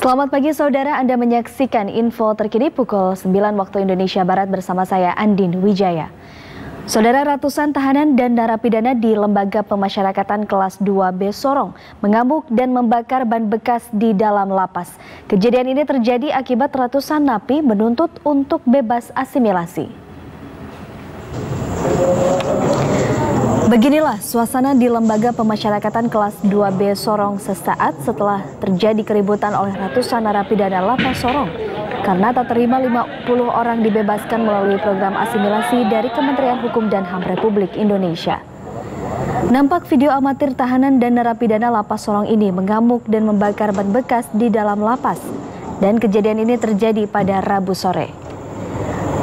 Selamat pagi saudara, Anda menyaksikan info terkini pukul 9 waktu Indonesia Barat bersama saya Andin Wijaya. Saudara, ratusan tahanan dan narapidana di Lembaga Pemasyarakatan kelas 2B Sorong mengamuk dan membakar ban bekas di dalam lapas. Kejadian ini terjadi akibat ratusan napi menuntut untuk bebas asimilasi. Beginilah suasana di Lembaga Pemasyarakatan kelas 2B Sorong sesaat setelah terjadi keributan oleh ratusan narapidana lapas Sorong karena tak terima 50 orang dibebaskan melalui program asimilasi dari Kementerian Hukum dan HAM Republik Indonesia. Nampak video amatir tahanan dan narapidana lapas Sorong ini mengamuk dan membakar ban bekas di dalam lapas, dan kejadian ini terjadi pada Rabu sore.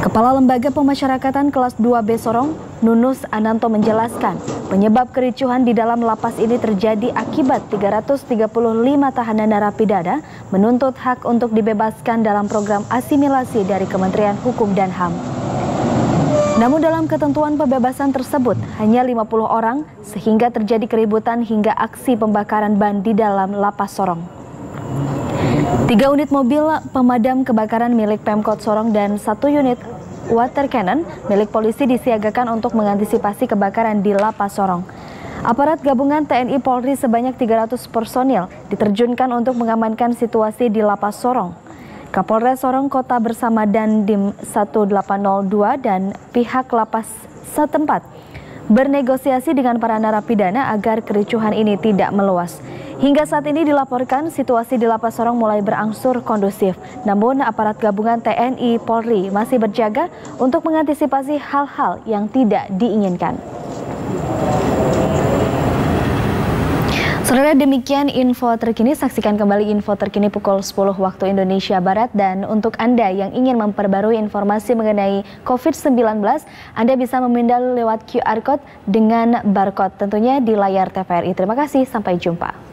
Kepala Lembaga Pemasyarakatan kelas 2B Sorong, Nunus Ananto menjelaskan, penyebab kericuhan di dalam lapas ini terjadi akibat 335 tahanan narapidana menuntut hak untuk dibebaskan dalam program asimilasi dari Kementerian Hukum dan HAM. Namun dalam ketentuan pembebasan tersebut hanya 50 orang sehingga terjadi keributan hingga aksi pembakaran ban di dalam lapas Sorong. 3 unit mobil pemadam kebakaran milik Pemkot Sorong dan 1 unit water cannon milik polisi disiagakan untuk mengantisipasi kebakaran di lapas Sorong. Aparat gabungan TNI Polri sebanyak 300 personil diterjunkan untuk mengamankan situasi di lapas Sorong. Kapolres Sorong Kota bersama Dandim 1802 dan pihak lapas setempat bernegosiasi dengan para narapidana agar kericuhan ini tidak meluas. Hingga saat ini dilaporkan situasi di lapas Sorong mulai berangsur kondusif. Namun aparat gabungan TNI Polri masih berjaga untuk mengantisipasi hal-hal yang tidak diinginkan. Saudara, demikian info terkini. Saksikan kembali info terkini pukul 10 waktu Indonesia Barat. Dan untuk Anda yang ingin memperbarui informasi mengenai COVID-19, Anda bisa memindai lewat QR Code dengan barcode tentunya di layar TVRI. Terima kasih, sampai jumpa.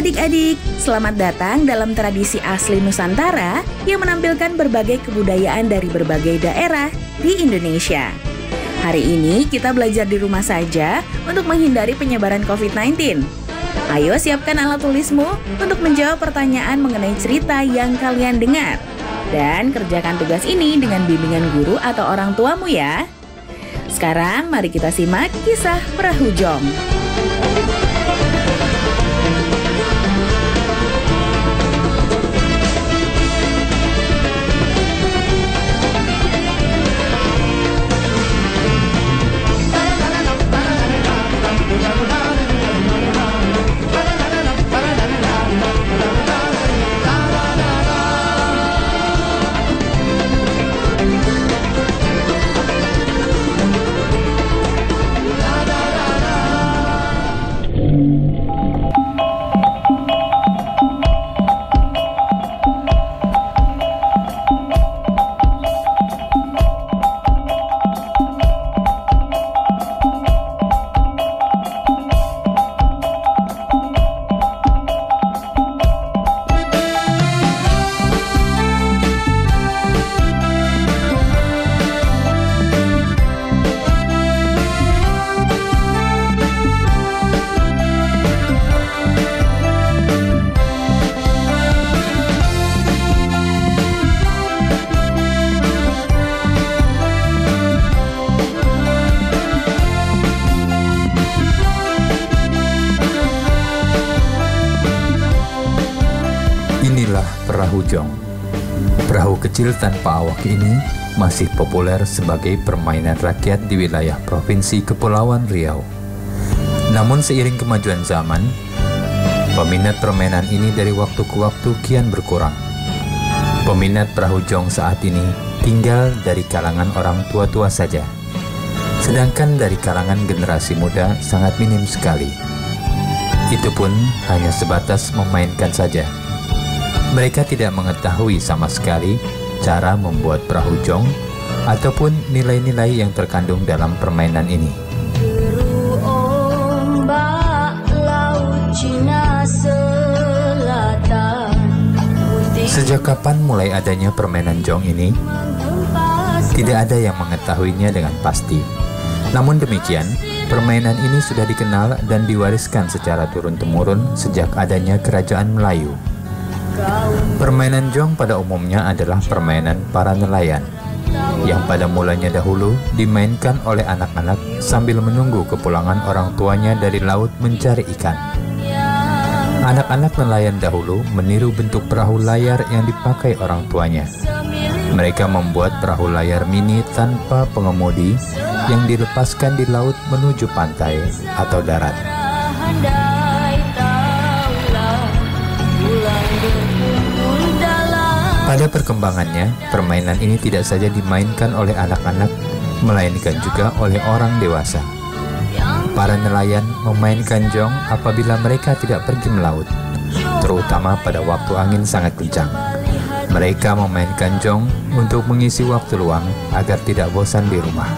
Adik-adik, selamat datang dalam tradisi asli Nusantara yang menampilkan berbagai kebudayaan dari berbagai daerah di Indonesia. Hari ini kita belajar di rumah saja untuk menghindari penyebaran COVID-19. Ayo siapkan alat tulismu untuk menjawab pertanyaan mengenai cerita yang kalian dengar. Dan kerjakan tugas ini dengan bimbingan guru atau orang tuamu ya. Sekarang mari kita simak kisah Perahu Jong. perahu jong. Perahu kecil tanpa awak ini masih populer sebagai permainan rakyat di wilayah Provinsi Kepulauan Riau. Namun seiring kemajuan zaman, peminat permainan ini dari waktu ke waktu kian berkurang. Peminat perahu jong saat ini tinggal dari kalangan orang tua-tua saja. Sedangkan dari kalangan generasi muda sangat minim sekali. Itu pun hanya sebatas memainkan saja. Mereka tidak mengetahui sama sekali cara membuat perahu jong ataupun nilai-nilai yang terkandung dalam permainan ini. Sejak kapan mulai adanya permainan jong ini? Tidak ada yang mengetahuinya dengan pasti. Namun demikian, permainan ini sudah dikenal dan diwariskan secara turun-temurun sejak adanya Kerajaan Melayu. Permainan jong pada umumnya adalah permainan para nelayan, yang pada mulanya dahulu dimainkan oleh anak-anak sambil menunggu kepulangan orang tuanya dari laut mencari ikan. Anak-anak nelayan dahulu meniru bentuk perahu layar yang dipakai orang tuanya. Mereka membuat perahu layar mini tanpa pengemudi yang dilepaskan di laut menuju pantai atau darat. Pada perkembangannya, permainan ini tidak saja dimainkan oleh anak-anak, melainkan juga oleh orang dewasa. Para nelayan memainkan jong apabila mereka tidak pergi melaut, terutama pada waktu angin sangat kencang. Mereka memainkan jong untuk mengisi waktu luang agar tidak bosan di rumah.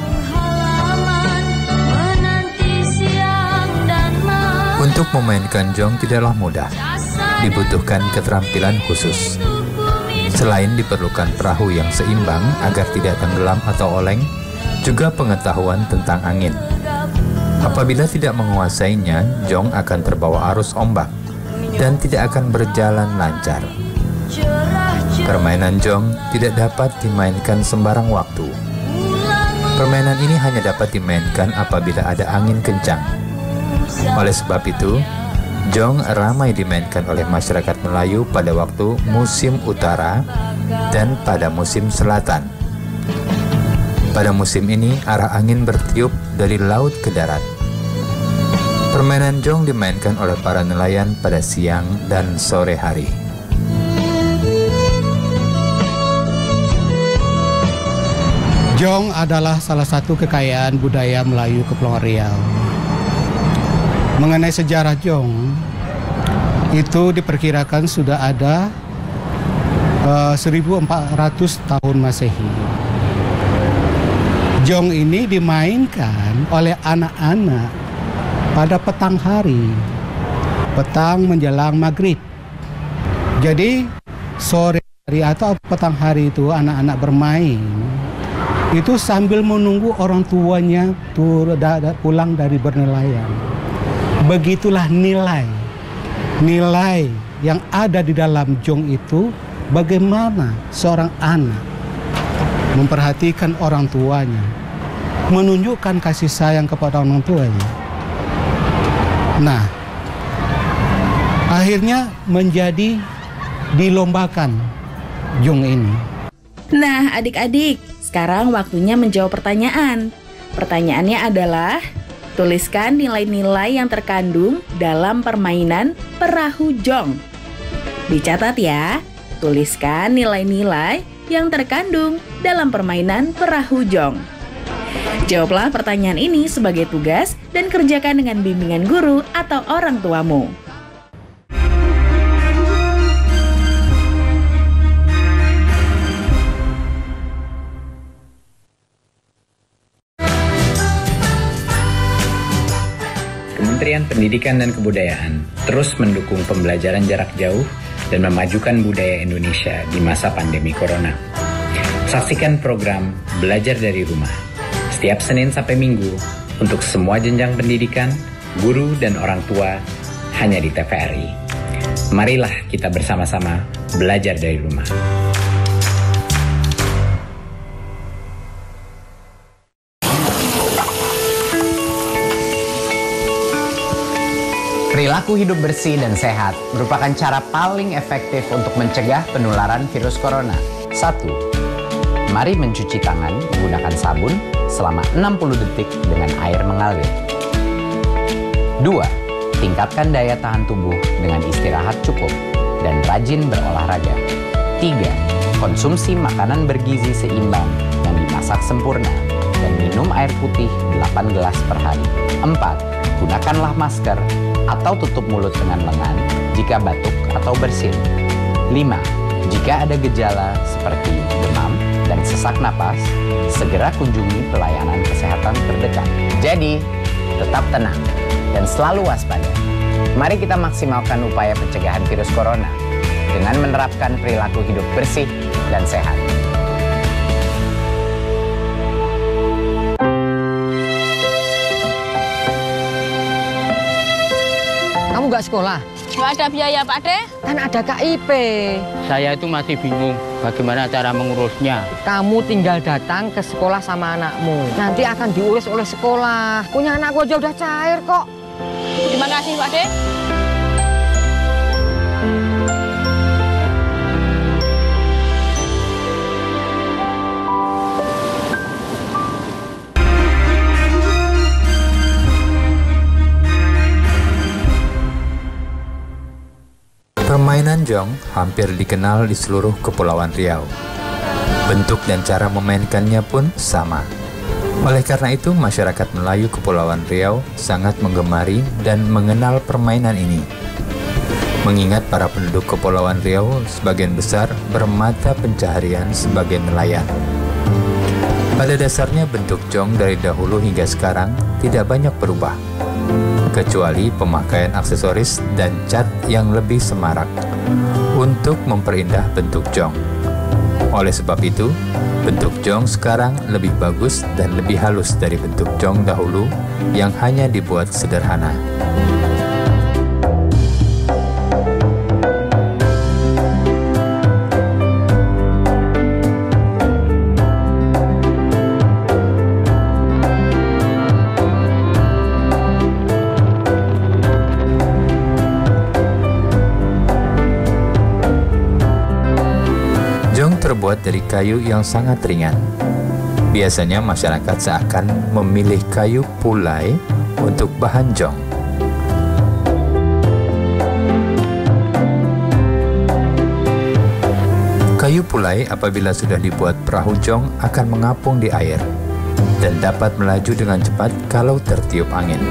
Untuk memainkan jong tidaklah mudah, dibutuhkan keterampilan khusus. Selain diperlukan perahu yang seimbang agar tidak tenggelam atau oleng, juga pengetahuan tentang angin. Apabila tidak menguasainya, jong akan terbawa arus ombak dan tidak akan berjalan lancar. Permainan jong tidak dapat dimainkan sembarang waktu. Permainan ini hanya dapat dimainkan apabila ada angin kencang. Oleh sebab itu, jong ramai dimainkan oleh masyarakat Melayu pada waktu musim utara dan pada musim selatan. Pada musim ini, arah angin bertiup dari laut ke darat. Permainan jong dimainkan oleh para nelayan pada siang dan sore hari. Jong adalah salah satu kekayaan budaya Melayu Kepulauan Riau. Mengenai sejarah jong, itu diperkirakan sudah ada 1400 tahun Masehi. Jong ini dimainkan oleh anak-anak pada petang hari, petang menjelang maghrib. Jadi sore hari atau petang hari itu anak-anak bermain, itu sambil menunggu orang tuanya pulang dari bernelayan. Begitulah nilai yang ada di dalam jong itu, bagaimana seorang anak memperhatikan orang tuanya, menunjukkan kasih sayang kepada orang tuanya. Nah, akhirnya menjadi dilombakan jong ini. Nah, adik-adik, sekarang waktunya menjawab pertanyaan. Pertanyaannya adalah, tuliskan nilai-nilai yang terkandung dalam permainan perahu jong. Dicatat ya, tuliskan nilai-nilai yang terkandung dalam permainan perahu jong. Jawablah pertanyaan ini sebagai tugas dan kerjakan dengan bimbingan guru atau orang tuamu. Kementerian Pendidikan dan Kebudayaan terus mendukung pembelajaran jarak jauh dan memajukan budaya Indonesia di masa pandemi Corona. Saksikan program Belajar dari Rumah setiap Senin sampai Minggu untuk semua jenjang pendidikan, guru, dan orang tua hanya di TVRI. Marilah kita bersama-sama belajar dari rumah. Perilaku hidup bersih dan sehat merupakan cara paling efektif untuk mencegah penularan virus corona. 1. Mari mencuci tangan menggunakan sabun selama 60 detik dengan air mengalir. 2. Tingkatkan daya tahan tubuh dengan istirahat cukup dan rajin berolahraga. 3. Konsumsi makanan bergizi seimbang yang dimasak sempurna dan minum air putih 8 gelas per hari. 4. Gunakanlah masker atau tutup mulut dengan lengan jika batuk atau bersin. 5. Jika ada gejala seperti demam dan sesak napas, segera kunjungi pelayanan kesehatan terdekat. Jadi, tetap tenang dan selalu waspada. Mari kita maksimalkan upaya pencegahan virus corona dengan menerapkan perilaku hidup bersih dan sehat. Kamu nggak sekolah? Nggak ada biaya, Pak De. Kan ada KIP. Saya itu masih bingung bagaimana cara mengurusnya. Kamu tinggal datang ke sekolah sama anakmu. Nanti akan diurus oleh sekolah. Punya anakku aja udah cair kok. Terima kasih, Pak De. Permainan jong hampir dikenal di seluruh Kepulauan Riau. Bentuk dan cara memainkannya pun sama. Oleh karena itu, masyarakat Melayu Kepulauan Riau sangat menggemari dan mengenal permainan ini. Mengingat para penduduk Kepulauan Riau sebagian besar bermata pencaharian sebagai nelayan. Pada dasarnya bentuk jong dari dahulu hingga sekarang tidak banyak berubah, kecuali pemakaian aksesoris dan cat yang lebih semarak untuk memperindah bentuk jong. Oleh sebab itu, bentuk jong sekarang lebih bagus dan lebih halus dari bentuk jong dahulu yang hanya dibuat sederhana. Terbuat dari kayu yang sangat ringan. Biasanya masyarakat seakan memilih kayu pulai untuk bahan jong. Kayu pulai apabila sudah dibuat perahu jong akan mengapung di air dan dapat melaju dengan cepat kalau tertiup angin.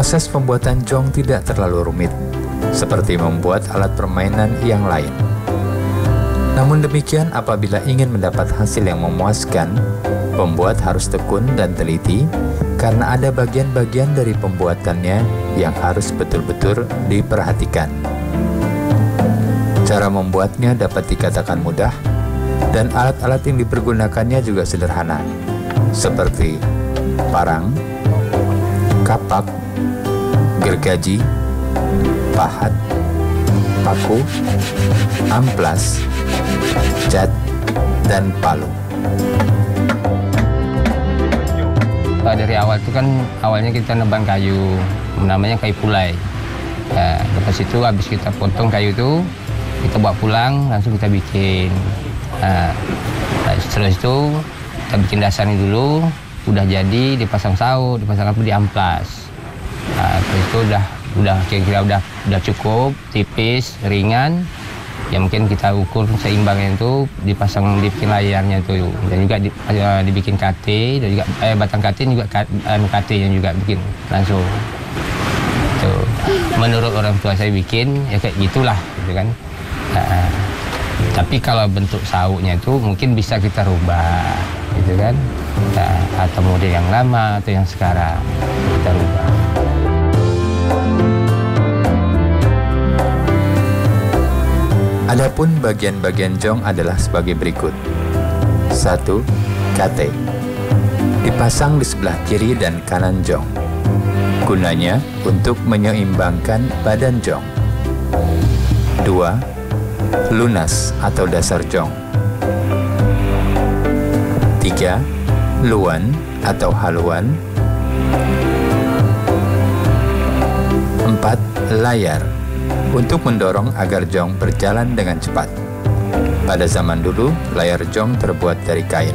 Proses pembuatan jong tidak terlalu rumit, seperti membuat alat permainan yang lain. Namun demikian, apabila ingin mendapat hasil yang memuaskan, pembuat harus tekun dan teliti karena ada bagian-bagian dari pembuatannya yang harus betul-betul diperhatikan. Cara membuatnya dapat dikatakan mudah, dan alat-alat yang dipergunakannya juga sederhana, seperti parang, kapak, gergaji, pahat, paku, amplas, cat, dan palu. Dari awal itu kan awalnya kita nebang kayu, namanya kayu pulai. Nah, lepas itu habis kita potong kayu itu, kita bawa pulang, langsung kita bikin. Nah, setelah itu kita bikin dasarnya dulu, udah jadi dipasang saut, dipasang apa, diamplas. Nah, terus itu udah kira-kira udah cukup, tipis, ringan. Ya mungkin kita ukur seimbangnya itu, dibikin layarnya itu, dan juga dibikin KT, dan juga batang KT juga KT yang juga bikin langsung. Tuh. Menurut orang tua saya bikin ya kayak gitulah, gitu kan. Nah, tapi kalau bentuk sautnya itu mungkin bisa kita rubah, gitu kan. Nah, atau model yang lama atau yang sekarang kita rubah. Adapun bagian-bagian jong adalah sebagai berikut. 1. KT. Dipasang di sebelah kiri dan kanan jong. Gunanya untuk menyeimbangkan badan jong. 2. Lunas atau dasar jong. 3. Luan atau haluan. 4. Layar untuk mendorong agar jong berjalan dengan cepat. Pada zaman dulu, layar jong terbuat dari kain.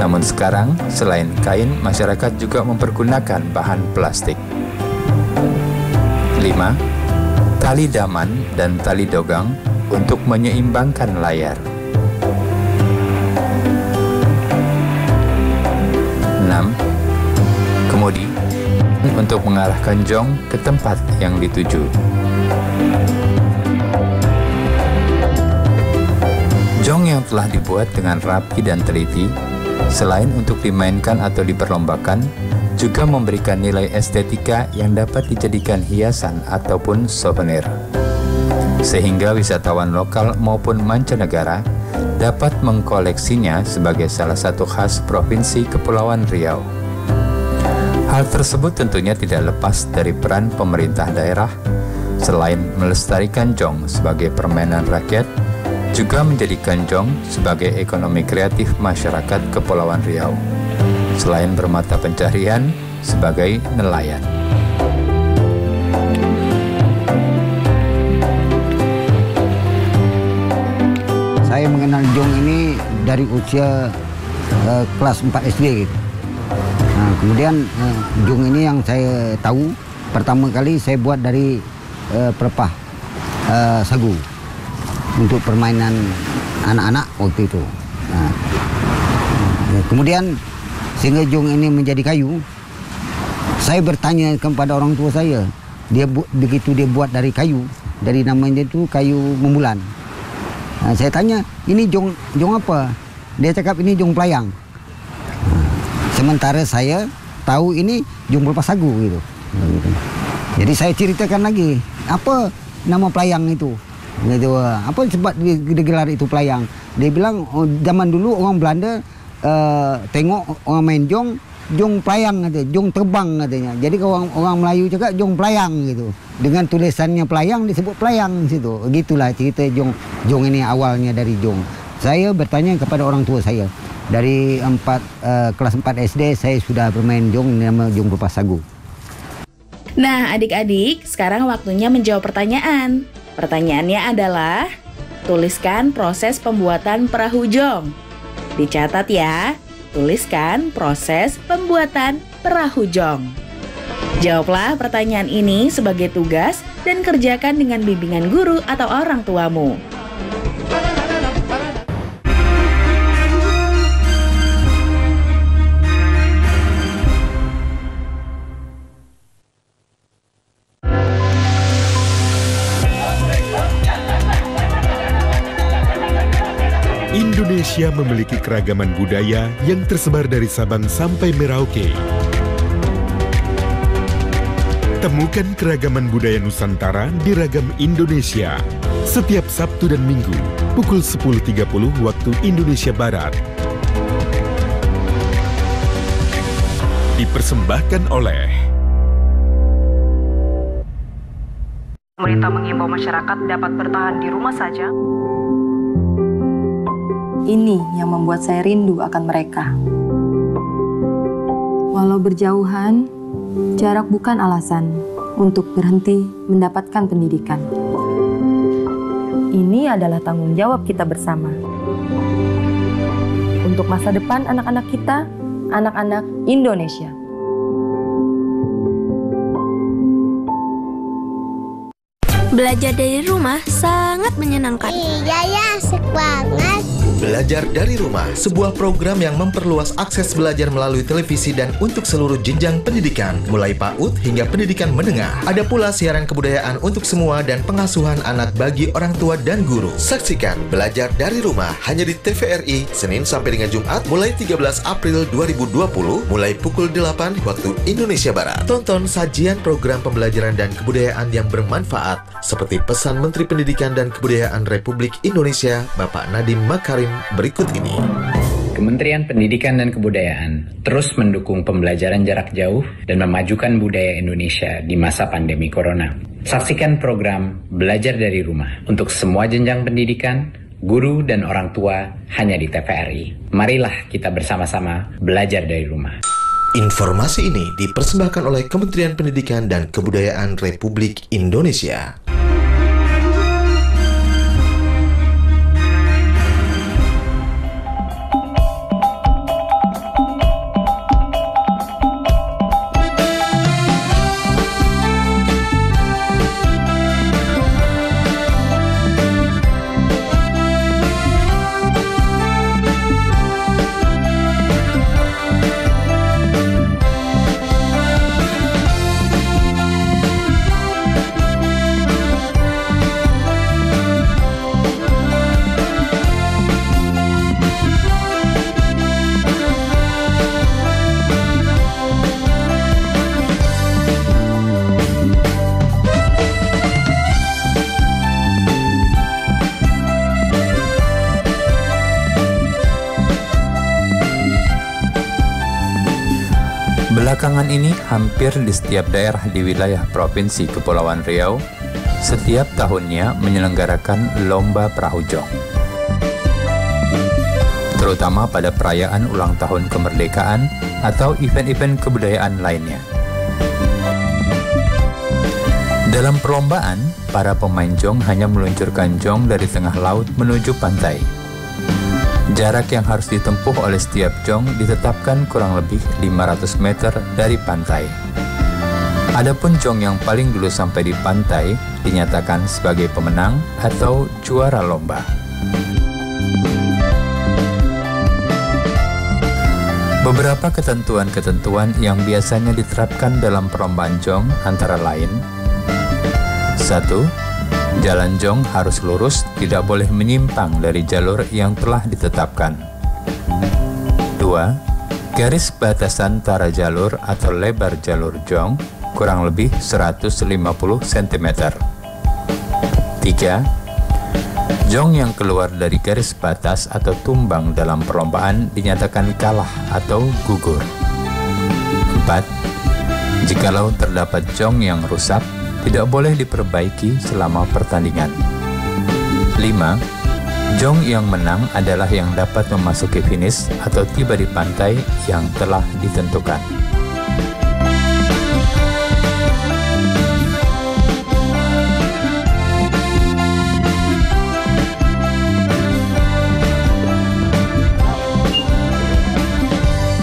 Namun sekarang, selain kain, masyarakat juga mempergunakan bahan plastik. 5. Tali daman dan tali dogang untuk menyeimbangkan layar. 6. Kemudi untuk mengarahkan jong ke tempat yang dituju. Jong yang telah dibuat dengan rapi dan teliti, selain untuk dimainkan atau diperlombakan, juga memberikan nilai estetika yang dapat dijadikan hiasan ataupun souvenir. Sehingga wisatawan lokal maupun mancanegara dapat mengkoleksinya sebagai salah satu khas Provinsi Kepulauan Riau. Hal tersebut tentunya tidak lepas dari peran pemerintah daerah, selain melestarikan jong sebagai permainan rakyat, juga menjadikan jong sebagai ekonomi kreatif masyarakat Kepulauan Riau, selain bermata pencaharian sebagai nelayan. Saya mengenal jong ini dari usia kelas 4 SD gitu. Nah, kemudian jong ini yang saya tahu pertama kali saya buat dari pelepah sagu untuk permainan anak-anak waktu itu. Nah, kemudian sehingga jong ini menjadi kayu, saya bertanya kepada orang tua saya, begitu dia buat dari kayu, dari namanya itu kayu membulan. Nah, saya tanya, ini jong apa? Dia cakap ini jong pelayang. Nah, sementara saya tahu ini jong pelepah sagu gitu. Jadi saya ceritakan lagi, apa nama pelayang itu? Gitu, apa sebab digelar itu pelayang? Dia bilang zaman dulu orang Belanda tengok orang main jong pelayang katanya, jong terbang katanya. Jadi kalau orang Melayu cakap jong pelayang gitu. Dengan tulisannya pelayang disebut pelayang situ. Begitulah cerita jong ini awalnya dari jong. Saya bertanya kepada orang tua saya. Dari kelas 4 SD saya sudah bermain jong nama jong pelepah sagu. Nah, adik-adik, sekarang waktunya menjawab pertanyaan. Pertanyaannya adalah, tuliskan proses pembuatan perahu jong. Dicatat ya, tuliskan proses pembuatan perahu jong. Jawablah pertanyaan ini sebagai tugas dan kerjakan dengan bimbingan guru atau orang tuamu. Indonesia memiliki keragaman budaya yang tersebar dari Sabang sampai Merauke. Temukan keragaman budaya Nusantara di Ragam Indonesia. Setiap Sabtu dan Minggu, pukul 10.30 waktu Indonesia Barat. Dipersembahkan oleh pemerintah mengimbau masyarakat dapat bertahan di rumah saja. Ini yang membuat saya rindu akan mereka. Walau berjauhan, jarak bukan alasan untuk berhenti mendapatkan pendidikan. Ini adalah tanggung jawab kita bersama. Untuk masa depan anak-anak kita, anak-anak Indonesia. Belajar dari rumah sangat menyenangkan. Iya ya, asik banget. Belajar dari Rumah, sebuah program yang memperluas akses belajar melalui televisi dan untuk seluruh jenjang pendidikan, mulai PAUD hingga pendidikan menengah. Ada pula siaran kebudayaan untuk semua dan pengasuhan anak bagi orang tua dan guru. Saksikan Belajar dari Rumah hanya di TVRI, Senin sampai dengan Jumat, mulai 13 April 2020, mulai pukul 8 waktu Indonesia Barat. Tonton sajian program pembelajaran dan kebudayaan yang bermanfaat, seperti pesan Menteri Pendidikan dan Kebudayaan Republik Indonesia, Bapak Nadiem Makarim, berikut ini. Kementerian Pendidikan dan Kebudayaan terus mendukung pembelajaran jarak jauh dan memajukan budaya Indonesia di masa pandemi Corona. Saksikan program Belajar dari Rumah untuk semua jenjang pendidikan, guru dan orang tua hanya di TVRI. Marilah kita bersama-sama belajar dari rumah. Informasi ini dipersembahkan oleh Kementerian Pendidikan dan Kebudayaan Republik Indonesia. Belakangan ini, hampir di setiap daerah di wilayah Provinsi Kepulauan Riau, setiap tahunnya menyelenggarakan Lomba Perahu Jong. Terutama pada perayaan ulang tahun kemerdekaan atau event-event kebudayaan lainnya. Dalam perlombaan, para pemain jong hanya meluncurkan jong dari tengah laut menuju pantai. Jarak yang harus ditempuh oleh setiap jong ditetapkan kurang lebih 500 meter dari pantai. Adapun jong yang paling dulu sampai di pantai dinyatakan sebagai pemenang atau juara lomba. Beberapa ketentuan-ketentuan yang biasanya diterapkan dalam perlombaan jong antara lain: 1. Jalan jong harus lurus, tidak boleh menyimpang dari jalur yang telah ditetapkan. 2. Garis batasan antara jalur atau lebar jalur jong kurang lebih 150 cm. 3. Jong yang keluar dari garis batas atau tumbang dalam perlombaan dinyatakan kalah atau gugur. 4. Jikalau terdapat jong yang rusak, tidak boleh diperbaiki selama pertandingan. 5. Jong yang menang adalah yang dapat memasuki finish atau tiba di pantai yang telah ditentukan.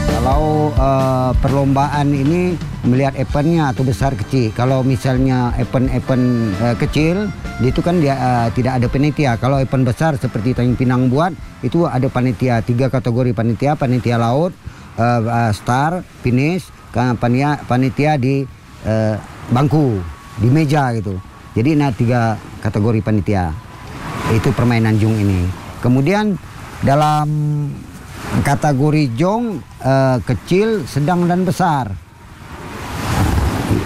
Kalau perlombaan ini melihat eventnya atau besar kecil. Kalau misalnya event-event kecil, itu kan dia tidak ada panitia. Kalau event besar seperti Tanjung Pinang buat, itu ada panitia, 3 kategori panitia: panitia laut, star, finish, panitia di bangku, di meja gitu. Jadi 3 kategori panitia. Itu permainan jong ini. Kemudian dalam kategori jong kecil, sedang dan besar.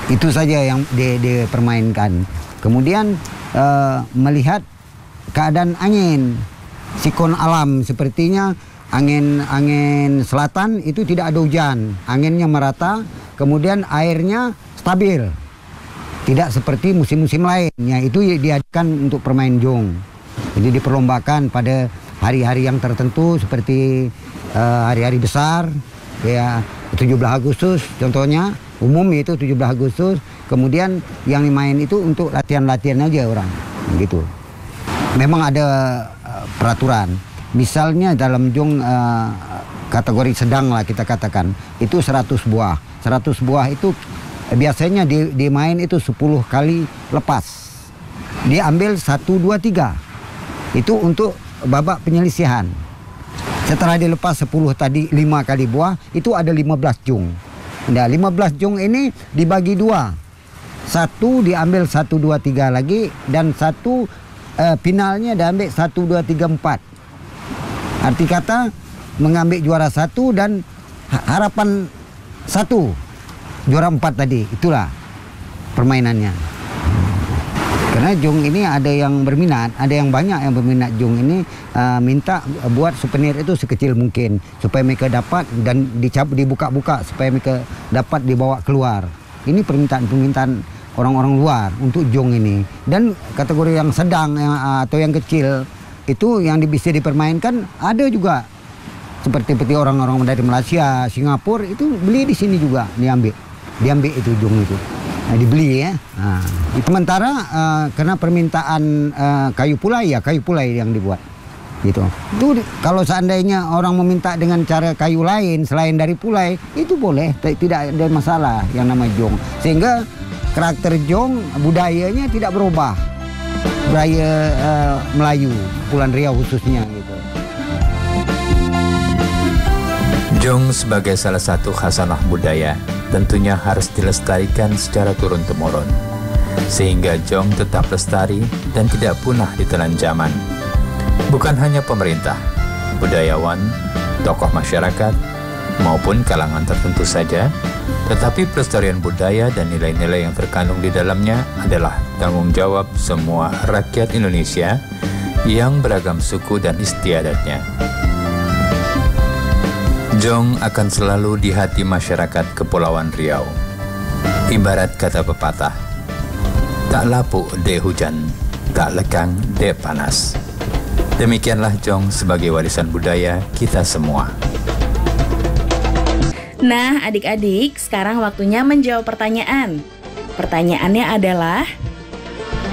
Itu saja yang dipermainkan. Kemudian melihat keadaan angin, siklon alam, sepertinya angin selatan itu tidak ada hujan, anginnya merata, kemudian airnya stabil, tidak seperti musim-musim lain. Ya, itu diadakan untuk permain jong. Jadi diperlombakan pada hari-hari yang tertentu seperti hari-hari besar, ya 17 Agustus contohnya, umum itu 17 Agustus. Kemudian yang dimain itu untuk latihan-latihan aja orang, gitu. Memang ada peraturan. Misalnya dalam jong kategori sedang lah kita katakan, itu 100 buah. 100 buah itu biasanya dimain itu 10 kali lepas. Diambil 1, 2, 3. Itu untuk babak penyelisihan. Setelah dilepas 10 tadi 5 kali buah, itu ada 15 jong. Nah, 15 jong ini dibagi 2. 1 diambil 1, 2, 3 lagi, dan 1 finalnya diambil 1, 2, 3, 4. Arti kata mengambil juara 1 dan harapan 1 juara 4 tadi. Itulah permainannya. Karena jong ini ada yang berminat, ada yang banyak yang berminat jong ini, minta buat souvenir itu sekecil mungkin supaya mereka dapat dan dibuka-buka supaya mereka dapat dibawa keluar. Ini permintaan orang-orang luar untuk jong ini. Dan kategori yang sedang atau yang kecil itu yang bisa dipermainkan ada juga. Seperti orang-orang dari Malaysia, Singapura itu beli di sini juga, diambil itu jong itu. Nah, dibeli ya. Nah, sementara karena permintaan kayu pulai yang dibuat. Gitu. Itu kalau seandainya orang meminta dengan cara kayu lain selain dari pulai, itu boleh, tidak ada masalah yang nama jong. Sehingga karakter jong budayanya tidak berubah. Budaya Melayu, Kepulauan Riau khususnya gitu. Jong sebagai salah satu khasanah budaya tentunya harus dilestarikan secara turun-temurun, sehingga jong tetap lestari dan tidak punah ditelan zaman. Bukan hanya pemerintah, budayawan, tokoh masyarakat, maupun kalangan tertentu saja, tetapi pelestarian budaya dan nilai-nilai yang terkandung di dalamnya adalah tanggung jawab semua rakyat Indonesia yang beragam suku dan istiadatnya. Jong akan selalu di hati masyarakat Kepulauan Riau. Ibarat kata pepatah, tak lapuk de hujan, tak lekang de panas. Demikianlah jong sebagai warisan budaya kita semua. Nah, adik-adik, sekarang waktunya menjawab pertanyaan. Pertanyaannya adalah,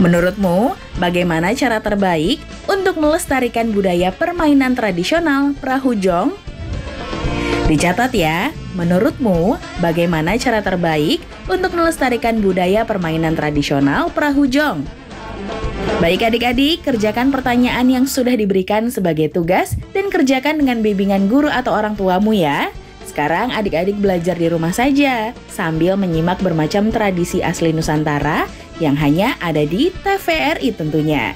menurutmu bagaimana cara terbaik untuk melestarikan budaya permainan tradisional perahu jong? Dicatat ya, menurutmu bagaimana cara terbaik untuk melestarikan budaya permainan tradisional perahu jong? Baik adik-adik, kerjakan pertanyaan yang sudah diberikan sebagai tugas dan kerjakan dengan bimbingan guru atau orang tuamu ya. Sekarang adik-adik belajar di rumah saja sambil menyimak bermacam tradisi asli Nusantara yang hanya ada di TVRI tentunya.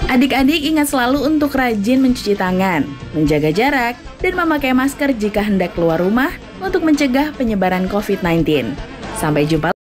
Adik-adik ingat selalu untuk rajin mencuci tangan, menjaga jarak, dan memakai masker jika hendak keluar rumah untuk mencegah penyebaran COVID-19. Sampai jumpa.